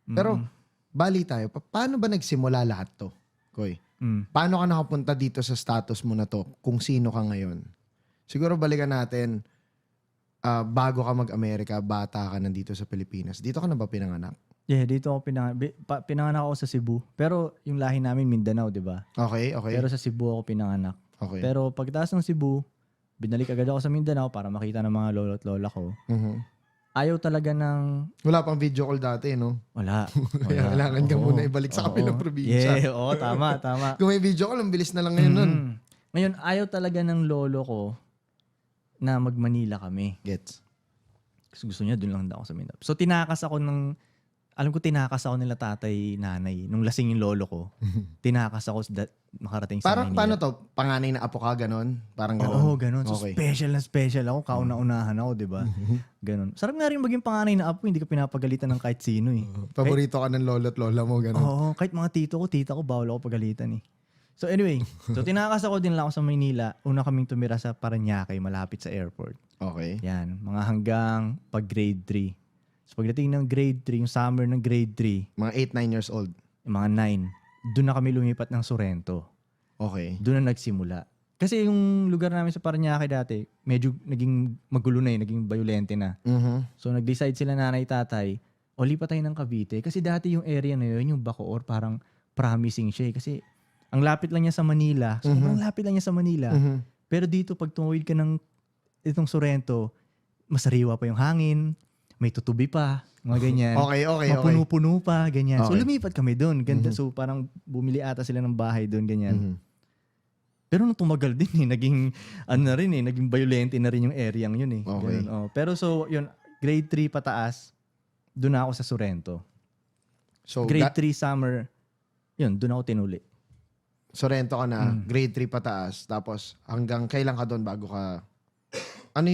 Pero, Mm. bali tayo. Paano ba nagsimula lahat to, Koy? Paano ka nakapunta dito sa status mo na to kung sino ka ngayon? Siguro balikan natin, bago ka mag-Amerika, bata ka nandito sa Pilipinas. Dito ka na ba pinanganak? Yeah, dito ako pinanganak ako sa Cebu. Pero yung lahi namin Mindanao, di ba? Okay. Pero sa Cebu ako pinanganak. Okay. Pero pagkatapos ng Cebu, binalik agad ako sa Mindanao para makita ng mga lolo at lola ko. Ayaw talaga ng... Wala pang video call dati, no? Wala. Kaya kailangan ka muna ibalik sa kapilang probinsya. Yeah, oo, tama. Kung may video call, ang bilis na lang ngayon nun. Ngayon, ayaw talaga ng lolo ko na mag-Manila kami. Gets. Gusto niya, dun lang daw ako sa Mindanao. So, tinakas ako nila tatay, nanay. Nung lasing yung lolo ko, tinakas ako makarating sa Parang Manila. paano to? Panganay na apo ka, ganon? Parang ganon? Oo, ganon. So, Okay. special na special ako. Kauna-unahan ako, di ba? Ganon. Sarap nga rin maging panganay na apo. Hindi ka pinapagalitan ng kahit sino eh. Paborito ka ng lolo at lola mo, ganon? Oo, kahit mga tita ko, bawal ako pagalitan eh. So anyway, tinakas ako din lang ako sa Maynila. Una kaming tumira sa Parañaque, malapit sa airport. Okay. Yan, mga hanggang pag grade 3. So pagdating ng grade 3, yung summer ng grade 3, Mga 8-9 years old. yung mga 9, doon na kami lumipat ng Sorrento. Okay. Doon na nagsimula. Kasi yung lugar namin sa Parañaque dati, medyo naging magulo na naging violente na. So nag-decide sila nanay tatay, lipat tayo ng Cavite. Kasi dati yung area na yun, yung Bacoor, parang promising siya eh. Kasi ang lapit lang niya sa Manila. Sobrang lapit lang niya sa Manila. Pero dito, pag tumuwid ka ng itong Sorrento, masariwa pa yung hangin, may tutubi pa, mga ganyan. Okay. Mapuno-puno pa, ganyan. So Okay. lumipat kami doon. Ganda. So parang bumili ata sila ng bahay doon, ganyan. Pero nung tumagal din naging naging violente na rin yung area yun eh. Okay. Ganun, Pero so yun, grade 3 pataas, doon ako sa Sorrento. So, Grade 3 summer, yun, doon ako tinuli. Sorrento ka na, grade 3 pataas, tapos hanggang kailan ka doon bago ka... Ano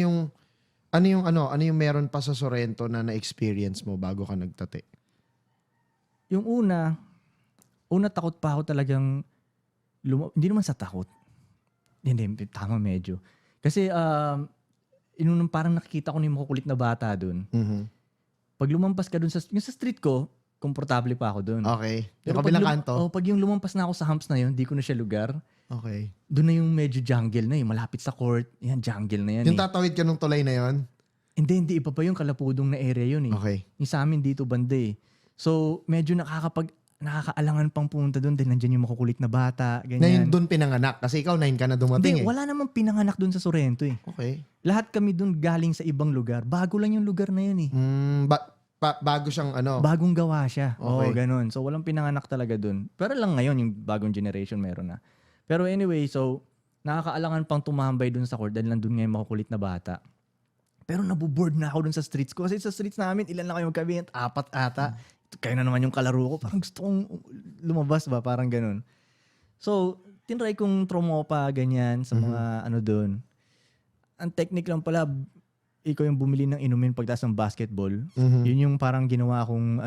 yung meron pa sa Sorrento na na-experience mo bago ka nagtate? Yung una takot pa ako talagang, hindi naman sa takot. Hindi, tama medyo. Kasi, nung parang nakikita ko na yung makukulit na bata doon. Pag lumampas ka doon sa street ko, komportable pa ako doon. Okay. Yung Pero kabilang kanto? pag yung lumampas na ako sa humps na yun, di ko na siya lugar. Okay. Doon na yung medyo jungle na malapit sa court. Yan, jungle na yan Yung tatawid ka nung tulay na yon? Hindi. Iba pa yung kalapudong na area yun eh. Okay. Yung sa amin dito banda eh. So, medyo nakakaalangan pang pumunta doon dahil nandyan yung makukulit na bata, Na ganyan. yun doon pinanganak. Kasi ikaw 9 ka na dumating Hindi, wala namang pinanganak doon sa Sorrento eh. Okay. Lahat kami doon galing sa ibang lugar. Bago lang yung lugar na yun eh. Bago siyang Bagong gawa siya. Okay. Oo, ganun. So, walang pinanganak talaga doon. Pero lang ngayon, yung bagong generation meron na. Pero anyway, so, nakakaalangan pang tumambay doon sa court dahil nandun nga yung makukulit na bata. Pero nabuboard na ako doon sa streets ko. Kasi sa streets namin, ilan lang kayo magkabihin? 4 ata. Kayo na naman yung kalaro ko. Parang gusto kong lumabas ba? Parang ganun. So, tinry kong tromopa, ganyan, sa mga doon. Ang technique lang pala, ikaw yung bumili ng inumin pagtaas ng basketball. Yun yung parang ginawa kong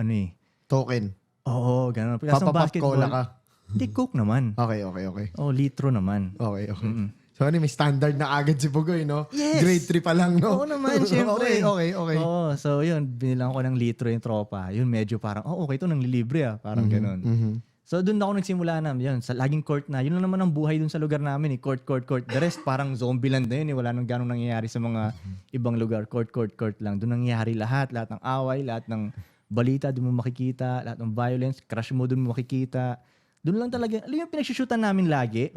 token. Oo, ganun. Pagtaas ng basketball. Cola ka. Hindi, Coke naman. Okay. Litro naman. Okay. So, may standard na agad si Bugoy, no? Yes! Grade 3 pa lang, no? Oo naman, syempre. Okay. Oo, so yun, binilang ko ng litro yung tropa. Yun, medyo parang, okay to, nang lilibre Parang ganun. So, doon ako nagsimula na. Yun, sa laging court na. Yun lang naman ang buhay doon sa lugar namin. Court. The rest, parang zombie land na yun. Wala nang ganong nangyayari sa mga ibang lugar. Court lang. Doon nangyayari lahat ng away, lahat ng balita, doon mo makikita, lahat ng violence, crush mo doon mo makikita. Doon lang talaga, alam yung pinagsushootan namin lagi,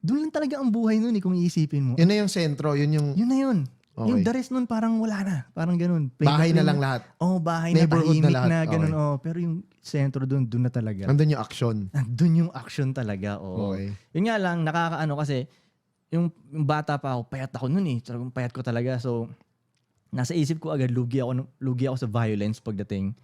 doon lang talaga ang buhay nun kung iisipin mo. Yun na yung sentro, yun na yun. Okay. Yung the rest nun parang wala na. Parang ganun. Bahay na lang lahat. Bahay na, Neighborhood tahimik na lahat. na, ganun. Okay. Pero yung sentro doon na talaga. Nandun yung action. Nandun yung action talaga. Okay. Yun nga lang, nakakaano kasi, yung bata pa ako, payat ako nun Talagang payat ko talaga. So, nasa isip ko agad, lugi ako sa violence pagdating.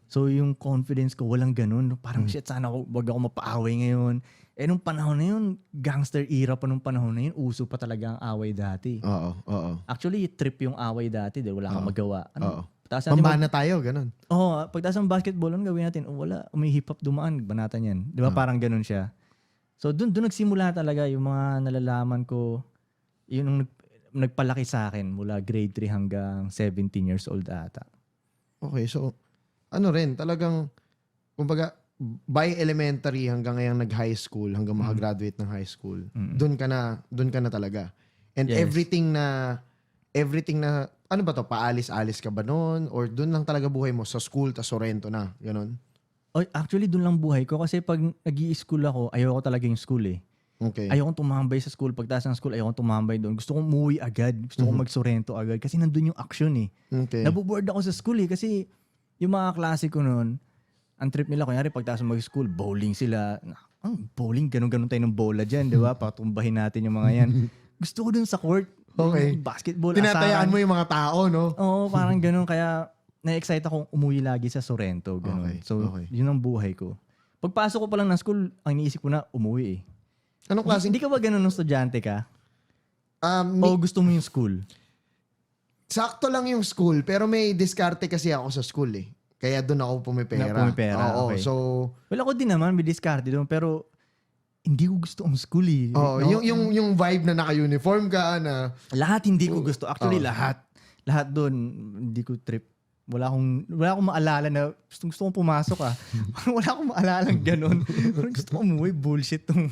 So, yung confidence ko, walang ganun. Parang, shit, sana wag ako mapaaway ngayon. Nung panahon na yun, gangster era pa nung panahon na yun, uso pa talaga ang away dati. Oo. Actually, trip yung away dati dahil wala kang magawa. Pambana tayo, ganun. Pagtaas ng basketball, ano gawin natin? Wala, may hip-hop dumaan, banatan yan. Di ba parang ganun siya? So, doon nagsimula talaga yung mga nalalaman ko, yun yung nagpalaki sa akin mula grade 3 hanggang 17 years old ata. Okay, so ano rin, talagang, kumbaga, by elementary hanggang ngayong nag-high school, hanggang makagraduate ng high school, doon ka na talaga. And Yes. everything na, ano ba to, paalis-alis ka ba noon? Or doon lang talaga buhay mo, sa school, tas Sorrento na, ganon? Oh, actually, doon lang buhay ko kasi pag nag-i-school ako, ayoko talaga yung school eh. Okay. Ayoko tumambay sa school. Pagtaas ng school, ayoko tumambay doon. Gusto kong umuwi agad. Gusto kong mag-Sorrento agad kasi nandun yung action eh. Okay. Naboboard ako sa school eh kasi yung mga klase ko noon, ang trip nila, kunyari pagtaas mo mag-school, bowling sila. Ang bowling, ganun-ganun tayo ng bola dyan, di ba? Patumbahin natin yung mga yan. Gusto ko dun sa court. Okay. Yung basketball, Tinatayaan asaran. mo yung mga tao, no? Oo, parang ganun. Kaya na-excite akong umuwi lagi sa Sorrento. Ganun. Okay, So, okay. yun ang buhay ko. Pagpasok ko pa lang ng school, ang iniisip ko na, umuwi eh. Anong klaseng... Hindi ka ba ganun nung estudyante ka? Um, O gusto mo yung school? sakto lang yung school, pero may diskarte kasi ako sa school eh. Kaya doon ako pumipera. Na pumipera, Oo, okay. so... Well, ako din naman, may discarte doon. Pero, hindi ko gusto ang school eh. Oh, No? yung vibe na naka-uniform ka na Lahat hindi ko gusto. Actually, Oh. lahat. Lahat doon, hindi ko trip. Wala akong maalala na gusto kong pumasok ah. Wala akong maalala ganun. Parang gusto ko umuwi, bullshit tong